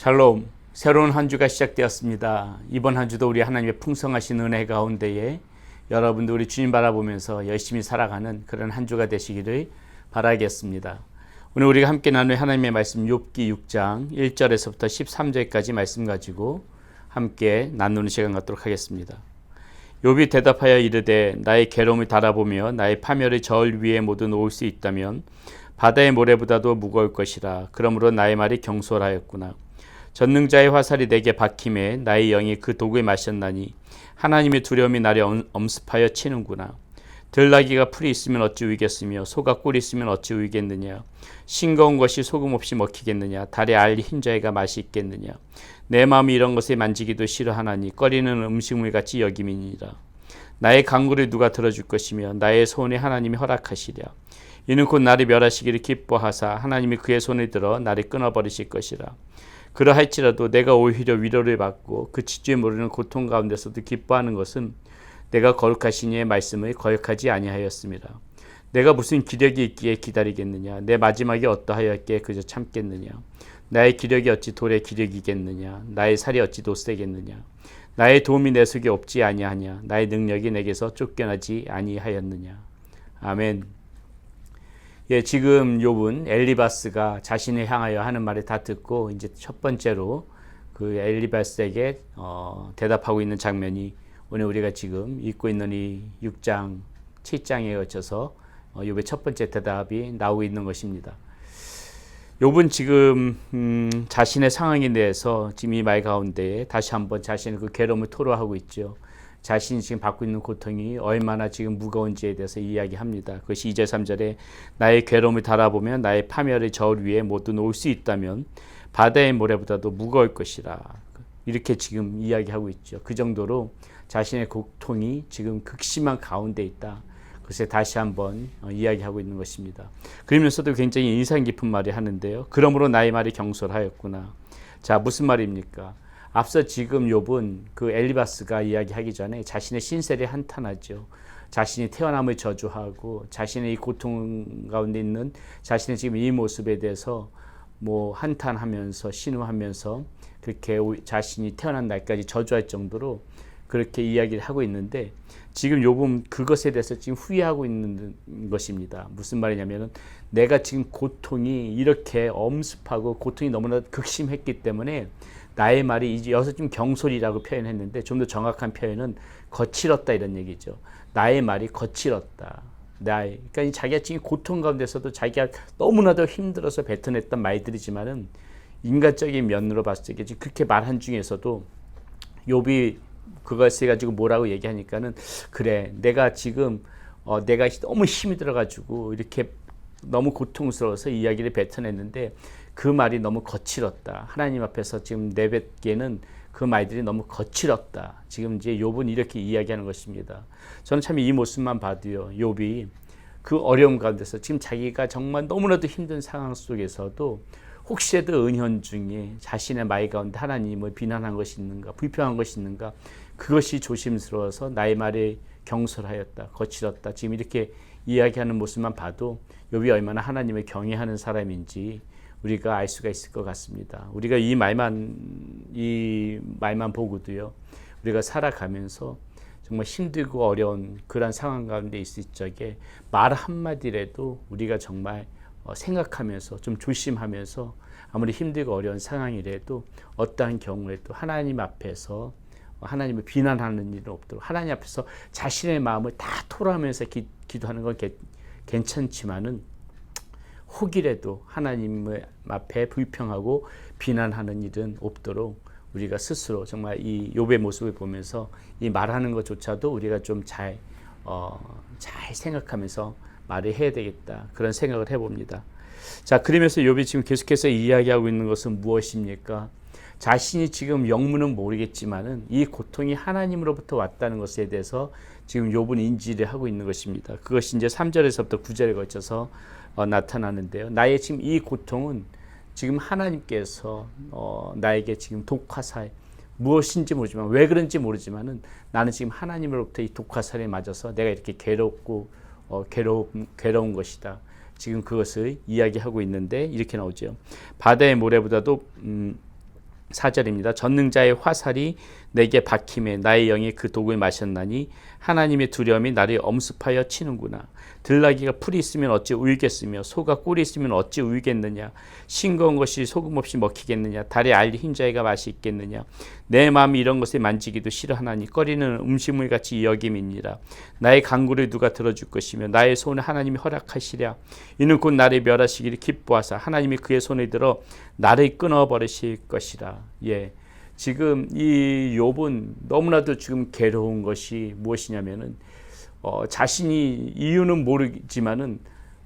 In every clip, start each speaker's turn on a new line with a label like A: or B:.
A: 샬롬, 새로운 한 주가 시작되었습니다. 이번 한 주도 우리 하나님의 풍성하신 은혜 가운데에 여러분들 우리 주님 바라보면서 열심히 살아가는 그런 한 주가 되시기를 바라겠습니다. 오늘 우리가 함께 나눌 하나님의 말씀 욥기 6장 1절에서부터 13절까지 말씀 가지고 함께 나누는 시간 갖도록 하겠습니다. 욥이 대답하여 이르되 나의 괴로움을 달아보며 나의 파멸의 저울 위에 모두 놓을 수 있다면 바다의 모래보다도 무거울 것이라. 그러므로 나의 말이 경솔하였구나. 전능자의 화살이 내게 박힘에 나의 영이 그 독을 마셨나니 하나님의 두려움이 나를 엄습하여 치는구나. 들나귀가 풀이 있으면 어찌 우이겠으며 소가 꿀이 있으면 어찌 우이겠느냐. 싱거운 것이 소금 없이 먹히겠느냐. 달에 알 흰자위가 맛이 있겠느냐. 내 마음이 이런 것에 만지기도 싫어하나니 꺼리는 음식물 같이 여김이니라. 나의 간구를 누가 들어줄 것이며 나의 소원에 하나님이 허락하시랴. 이는 곧 나를 멸하시기를 기뻐하사 하나님이 그의 손을 들어 나를 끊어버리실 것이라. 그러할지라도 내가 오히려 위로를 받고 그 지지에 모르는 고통 가운데서도 기뻐하는 것은 내가 거룩하신 이의 말씀을 거역하지 아니하였습니다. 내가 무슨 기력이 있기에 기다리겠느냐. 내 마지막이 어떠하였기에 그저 참겠느냐. 나의 기력이 어찌 돌의 기력이겠느냐. 나의 살이 어찌 돋새겠느냐. 나의 도움이 내 속에 없지 아니하냐. 나의 능력이 내게서 쫓겨나지 아니하였느냐. 아멘. 예, 지금 욥은 엘리바스가 자신을 향하여 하는 말을 다 듣고 이제 첫 번째로 그 엘리바스에게 대답하고 있는 장면이 오늘 우리가 지금 읽고 있는 이 6장, 7장에 거쳐서 욥의 첫 번째 대답이 나오고 있는 것입니다. 욥은 지금 자신의 상황에 대해서 지금 이 말 가운데 다시 한번 자신의 그 괴로움을 토로하고 있죠. 자신이 지금 받고 있는 고통이 얼마나 지금 무거운지에 대해서 이야기합니다. 그것이 2절 3절에 나의 괴로움을 달아보면 나의 파멸의 저울 위에 모두 놓을 수 있다면 바다의 모래보다도 무거울 것이라. 이렇게 지금 이야기하고 있죠. 그 정도로 자신의 고통이 지금 극심한 가운데 있다. 그래서 다시 한번 이야기하고 있는 것입니다. 그러면서도 굉장히 인상 깊은 말을 하는데요. 그러므로 나의 말이 경솔하였구나. 자, 무슨 말입니까? 앞서 지금 욥은 그 엘리바스가 이야기하기 전에 자신의 신세를 한탄하죠. 자신이 태어남을 저주하고 자신의 이 고통 가운데 있는 자신의 지금 이 모습에 대해서 뭐 한탄하면서 신음하면서 그렇게 자신이 태어난 날까지 저주할 정도로 그렇게 이야기를 하고 있는데 지금 욥은 그것에 대해서 지금 후회하고 있는 것입니다. 무슨 말이냐면은 내가 지금 고통이 이렇게 엄습하고 고통이 너무나 극심했기 때문에 나의 말이 이제 여기서 좀 경솔이라고 표현했는데 좀 더 정확한 표현은 거칠었다 이런 얘기죠. 나의 말이 거칠었다. 그러니까 자기가 지금 고통 가운데서도 자기가 너무나도 힘들어서 뱉어냈던 말들이지만은 인간적인 면으로 봤을 때 그렇게 말한 중에서도 욥이 그것을 가지고 뭐라고 얘기하니까는 그래 내가 지금 내가 너무 힘이 들어가지고 이렇게 너무 고통스러워서 이야기를 뱉어냈는데 그 말이 너무 거칠었다. 하나님 앞에서 지금 내뱉기에는 그 말들이 너무 거칠었다. 지금 이제 욥은 이렇게 이야기하는 것입니다. 저는 참 이 모습만 봐도요. 욥이 그 어려움 가운데서 지금 자기가 정말 너무나도 힘든 상황 속에서도 혹시라도 은연중에 자신의 말 가운데 하나님을 비난한 것이 있는가, 불평한 것이 있는가, 그것이 조심스러워서 나의 말에 경솔하였다, 거칠었다. 지금 이렇게 이야기하는 모습만 봐도 욥이 얼마나 하나님을 경외하는 사람인지 우리가 알 수가 있을 것 같습니다. 우리가 이 말만 보고도요, 우리가 살아가면서 정말 힘들고 어려운 그런 상황 가운데 있을 적에 말 한마디라도 우리가 정말 생각하면서 좀 조심하면서 아무리 힘들고 어려운 상황이라도 어떠한 경우에도 하나님 앞에서 하나님을 비난하는 일은 없도록 하나님 앞에서 자신의 마음을 다 토로하면서 기도하는 건 괜찮지만은 혹이라도 하나님 앞에 불평하고 비난하는 일은 없도록 우리가 스스로 정말 이 욥의 모습을 보면서 이 말하는 것조차도 우리가 좀 잘 생각하면서 말을 해야 되겠다. 그런 생각을 해봅니다. 자, 그러면서 욥이 지금 계속해서 이야기하고 있는 것은 무엇입니까? 자신이 지금 영문은 모르겠지만은 이 고통이 하나님으로부터 왔다는 것에 대해서 지금 욥은 인지를 하고 있는 것입니다. 그것이 이제 3절에서부터 9절에 걸쳐서 나타나는데요. 나의 지금 이 고통은 지금 하나님께서 나에게 지금 독화살 무엇인지 모르지만 왜 그런지 모르지만은 나는 지금 하나님으로부터 이 독화살에 맞아서 내가 이렇게 괴로운 것이다. 지금 그것을 이야기하고 있는데 이렇게 나오죠. 바다의 모래보다도 4절입니다. 전능자의 화살이 내게 박힘에 나의 영이 그 독을 마셨나니 하나님의 두려움이 나를 엄습하여 치는구나. 들나귀가 풀이 있으면 어찌 울겠으며 소가 꿀이 있으면 어찌 울겠느냐. 싱거운 것이 소금 없이 먹히겠느냐. 달에 알리 흰자위가 맛이 있겠느냐. 내 마음이 이런 것을 만지기도 싫어하나니 꺼리는 음식물 같이 여김이니라. 나의 간구를 누가 들어줄 것이며 나의 손을 하나님이 허락하시랴. 이는 곧 나를 멸하시기를 기뻐하사 하나님이 그의 손을 들어 나를 끊어버리실 것이라. 예. 지금 이 욥은 너무나도 지금 괴로운 것이 무엇이냐면은 자신이 이유는 모르지만은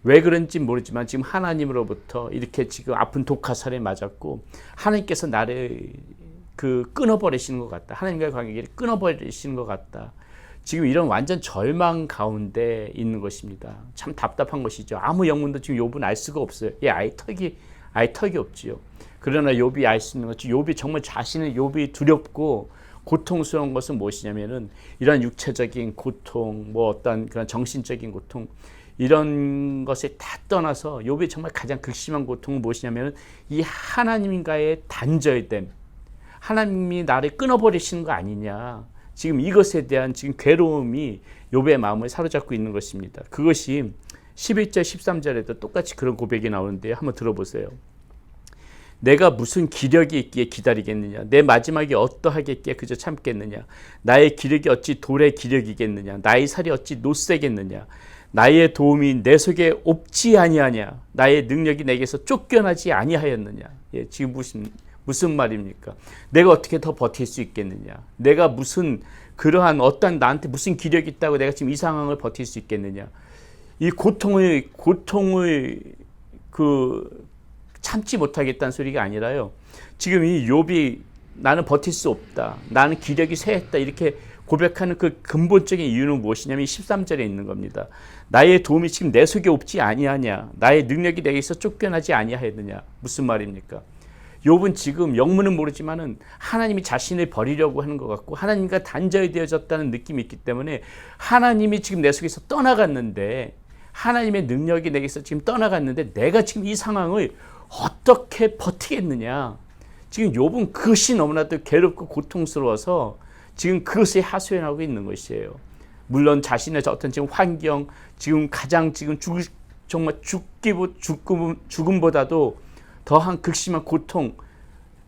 A: 왜 그런지 모르지만 지금 하나님으로부터 이렇게 지금 아픈 독화살에 맞았고 하나님께서 나를 끊어버리시는 것 같다. 하나님과의 관계를 끊어버리시는 것 같다. 지금 이런 완전 절망 가운데 있는 것입니다. 참 답답한 것이죠. 아무 영문도 지금 욥은 알 수가 없어요. 아예 턱이 없지요. 그러나 욥이 알 수 있는 것이 욥이 정말 자신의 욥이 두렵고 고통스러운 것은 무엇이냐면은 이런 육체적인 고통, 어떤 그런 정신적인 고통 이런 것에 다 떠나서 욥이 정말 가장 극심한 고통은 무엇이냐면은 이 하나님과의 단절됨, 하나님이 나를 끊어버리시는 거 아니냐. 지금 이것에 대한 지금 괴로움이 욥의 마음을 사로잡고 있는 것입니다. 그것이 11절, 13절에도 똑같이 그런 고백이 나오는데 한번 들어보세요. 내가 무슨 기력이 있기에 기다리겠느냐. 내 마지막이 어떠하겠기에 그저 참겠느냐. 나의 기력이 어찌 돌의 기력이겠느냐. 나의 살이 어찌 노쇠겠느냐. 나의 도움이 내 속에 없지 아니하냐. 나의 능력이 내게서 쫓겨나지 아니하였느냐. 예, 지금 무슨 말입니까? 내가 어떻게 더 버틸 수 있겠느냐. 내가 무슨 그러한 어떤 나한테 무슨 기력이 있다고 내가 지금 이 상황을 버틸 수 있겠느냐. 이 고통을 참지 못하겠다는 소리가 아니라요. 지금 이 욥이 나는 버틸 수 없다. 나는 기력이 쇠했다. 이렇게 고백하는 그 근본적인 이유는 무엇이냐면 13절에 있는 겁니다. 나의 도움이 지금 내 속에 없지 아니하냐. 나의 능력이 내게서 쫓겨나지 아니하였느냐. 무슨 말입니까? 욥은 지금 영문은 모르지만은 하나님이 자신을 버리려고 하는 것 같고 하나님과 단절이 되어졌다는 느낌이 있기 때문에 하나님이 지금 내 속에서 떠나갔는데 하나님의 능력이 내게서 지금 떠나갔는데 내가 지금 이 상황을 어떻게 버티겠느냐. 지금 욥은 그것이 너무나도 괴롭고 고통스러워서 지금 그것에 하소연하고 있는 것이에요. 물론 자신의 어떤 지금 환경, 지금 가장 지금 정말 죽음보다도 더한 극심한 고통,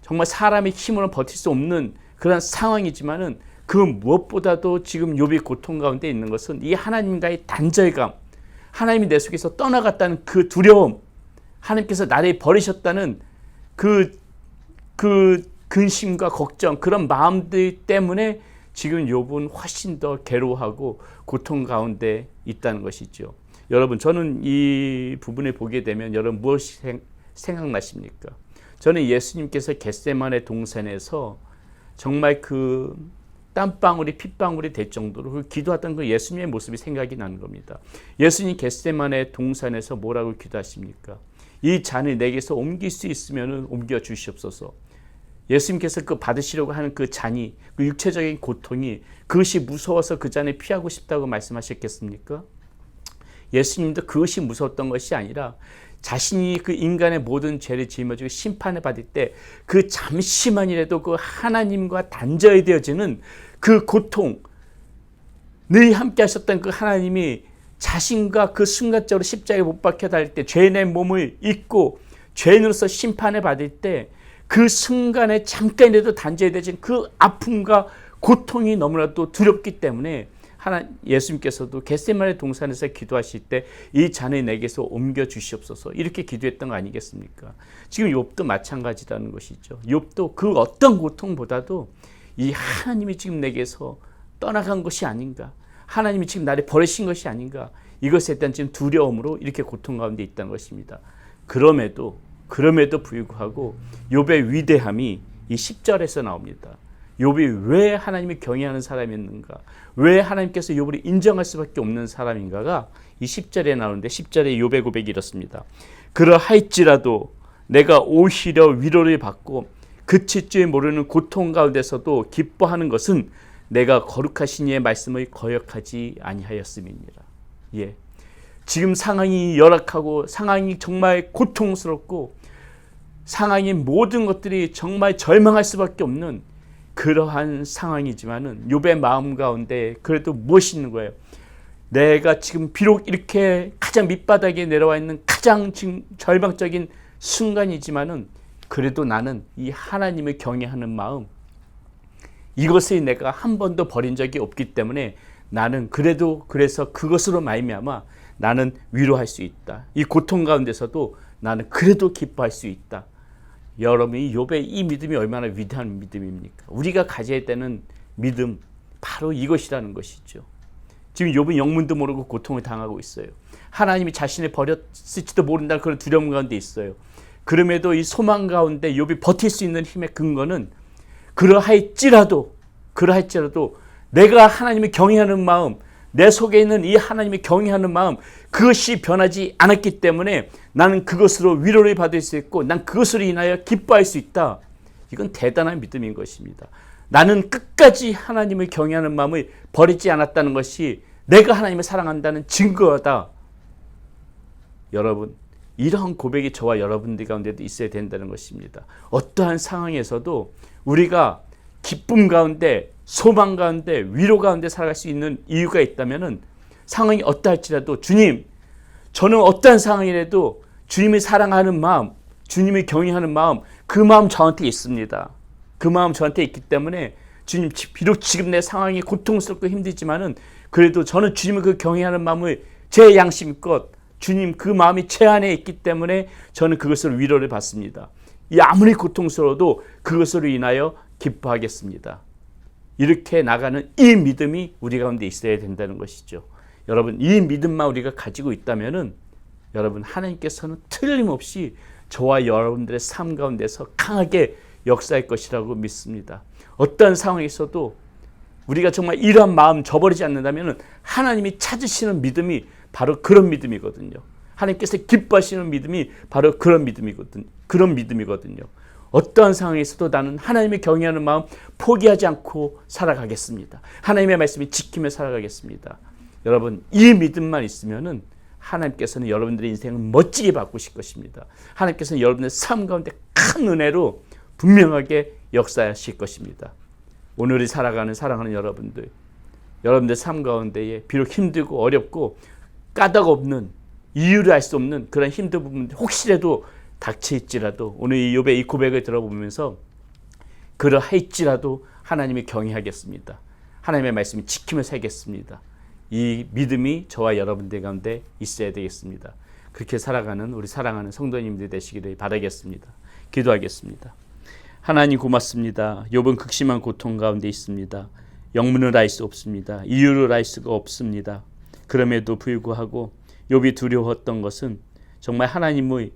A: 정말 사람의 힘으로 버틸 수 없는 그런 상황이지만은 그 무엇보다도 지금 욥이 고통 가운데 있는 것은 이 하나님과의 단절감, 하나님이 내 속에서 떠나갔다는 그 두려움, 하나님께서 나를 버리셨다는 그 근심과 걱정, 그런 마음들 때문에 지금 욥은 훨씬 더 괴로워하고 고통 가운데 있다는 것이죠. 여러분, 저는 이 부분을 보게 되면 여러분 무엇이 생각나십니까? 저는 예수님께서 겟세마네 동산에서 정말 그 땀방울이 핏방울이 될 정도로 그 기도하던 그 예수님의 모습이 생각이 나는 겁니다. 예수님 겟세마네 동산에서 뭐라고 기도하십니까? 이 잔을 내게서 옮길 수 있으면 옮겨 주시옵소서. 예수님께서 그 받으시려고 하는 그 잔이, 그 육체적인 고통이 그것이 무서워서 그 잔을 피하고 싶다고 말씀하셨겠습니까? 예수님도 그것이 무서웠던 것이 아니라 자신이 그 인간의 모든 죄를 짊어지고 심판을 받을 때 그 잠시만이라도 그 하나님과 단절이 되어지는 그 고통, 늘 함께 하셨던 그 하나님이 자신과 그 순간적으로 십자가에 못 박혀 달릴 때 죄의 몸을 입고 죄인으로서 심판을 받을 때 그 순간에 잠깐이라도 단절이 되어진 그 아픔과 고통이 너무나도 두렵기 때문에 예수님께서도 겟세마네 동산에서 기도하실 때 이 잔을 내게서 옮겨 주시옵소서 이렇게 기도했던 거 아니겠습니까? 지금 욥도 마찬가지라는 것이죠. 욥도 그 어떤 고통보다도 이 하나님이 지금 내게서 떠나간 것이 아닌가, 하나님이 지금 나를 버리신 것이 아닌가, 이것에 대한 지금 두려움으로 이렇게 고통 가운데 있다는 것입니다. 그럼에도 불구하고 욥의 위대함이 이 10절에서 나옵니다. 욥이 왜 하나님을 경외하는 사람이었는가, 왜 하나님께서 욥을 인정할 수밖에 없는 사람인가가 이 10절에 나오는데 10절에 욥의 고백이 이렇습니다. 그러할지라도 내가 오히려 위로를 받고 그칠 줄 모르는 고통 가운데서도 기뻐하는 것은 내가 거룩하신 이의 말씀을 거역하지 아니하였음이니라. 예, 지금 상황이 열악하고 상황이 정말 고통스럽고 상황이 모든 것들이 정말 절망할 수밖에 없는 그러한 상황이지만은 욥의 마음 가운데 그래도 무엇이 있는 거예요? 내가 지금 비록 이렇게 가장 밑바닥에 내려와 있는 가장 지금 절망적인 순간이지만은 그래도 나는 이 하나님을 경외하는 마음, 이것을 내가 한 번도 버린 적이 없기 때문에 나는 그래도 그래서 그것으로 말미암아 나는 위로할 수 있다. 이 고통 가운데서도 나는 그래도 기뻐할 수 있다. 여러분, 이 욥의 이 믿음이 얼마나 위대한 믿음입니까? 우리가 가져야 되는 믿음, 바로 이것이라는 것이죠. 지금 욥은 영문도 모르고 고통을 당하고 있어요. 하나님이 자신을 버렸을지도 모른다는 그런 두려움 가운데 있어요. 그럼에도 이 소망 가운데 욥이 버틸 수 있는 힘의 근거는 그러할지라도 내가 하나님을 경외하는 마음, 내 속에 있는 이 하나님을 경외하는 마음, 그것이 변하지 않았기 때문에 나는 그것으로 위로를 받을 수 있고 난 그것으로 인하여 기뻐할 수 있다. 이건 대단한 믿음인 것입니다. 나는 끝까지 하나님을 경외하는 마음을 버리지 않았다는 것이 내가 하나님을 사랑한다는 증거다. 여러분, 이러한 고백이 저와 여러분들 가운데도 있어야 된다는 것입니다. 어떠한 상황에서도 우리가 기쁨 가운데, 소망 가운데, 위로 가운데 살아갈 수 있는 이유가 있다면 상황이 어떠할지라도 주님, 저는 어떠한 상황이라도 주님을 사랑하는 마음, 주님을 경외하는 마음, 그 마음 저한테 있습니다. 그 마음 저한테 있기 때문에 주님, 비록 지금 내 상황이 고통스럽고 힘들지만은 그래도 저는 주님을 그 경외하는 마음을 제 양심껏 주님 그 마음이 제 안에 있기 때문에 저는 그것으로 위로를 받습니다. 이 아무리 고통스러워도 그것으로 인하여 기뻐하겠습니다. 이렇게 나가는 이 믿음이 우리 가운데 있어야 된다는 것이죠. 여러분, 이 믿음만 우리가 가지고 있다면은 여러분, 하나님께서는 틀림없이 저와 여러분들의 삶 가운데서 강하게 역사할 것이라고 믿습니다. 어떤 상황에서도 우리가 정말 이러한 마음 저버리지 않는다면 하나님이 찾으시는 믿음이 바로 그런 믿음이거든요. 하나님께서 기뻐하시는 믿음이 바로 그런 믿음이거든요. 어떠한 상황에서도 나는 하나님을 경외하는 마음 포기하지 않고 살아가겠습니다. 하나님의 말씀을 지키며 살아가겠습니다. 여러분, 이 믿음만 있으면은 하나님께서는 여러분들의 인생을 멋지게 바꾸실 것입니다. 하나님께서는 여러분의 삶 가운데 큰 은혜로 분명하게 역사하실 것입니다. 오늘이 살아가는 사랑하는 여러분들 삶 가운데에 비록 힘들고 어렵고 까닭 없는, 이유를 알 수 없는 그런 힘든 부분들 혹시라도 닥쳐있지라도 오늘 이 욥의 이 고백을 들어보면서 그러할지라도 하나님을 경외하겠습니다. 하나님의 말씀을 지키며 살겠습니다. 이 믿음이 저와 여러분들 가운데 있어야 되겠습니다. 그렇게 살아가는 우리 사랑하는 성도님들 되시기를 바라겠습니다. 기도하겠습니다. 하나님 고맙습니다. 욥은 극심한 고통 가운데 있습니다. 영문을 알 수 없습니다. 이유를 알 수가 없습니다. 그럼에도 불구하고 욥이 두려웠던 것은 정말 하나님과의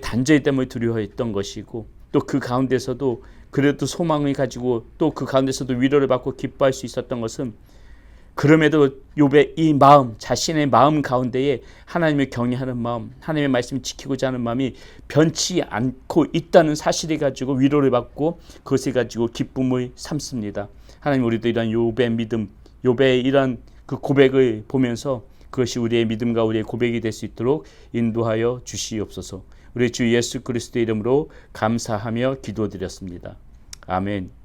A: 단절 때문에 두려워했던 것이고 또 그 가운데서도 그래도 소망을 가지고 또 그 가운데서도 위로를 받고 기뻐할 수 있었던 것은 그럼에도 욥의 이 마음, 자신의 마음 가운데에 하나님을 경외하는 마음, 하나님의 말씀을 지키고자 하는 마음이 변치 않고 있다는 사실을 가지고 위로를 받고 그것을 가지고 기쁨을 삼습니다. 하나님, 우리도 이런 욥의 믿음, 욥의 이런 그 고백을 보면서 그것이 우리의 믿음과 우리의 고백이 될 수 있도록 인도하여 주시옵소서. 우리 주 예수 그리스도의 이름으로 감사하며 기도드렸습니다. 아멘.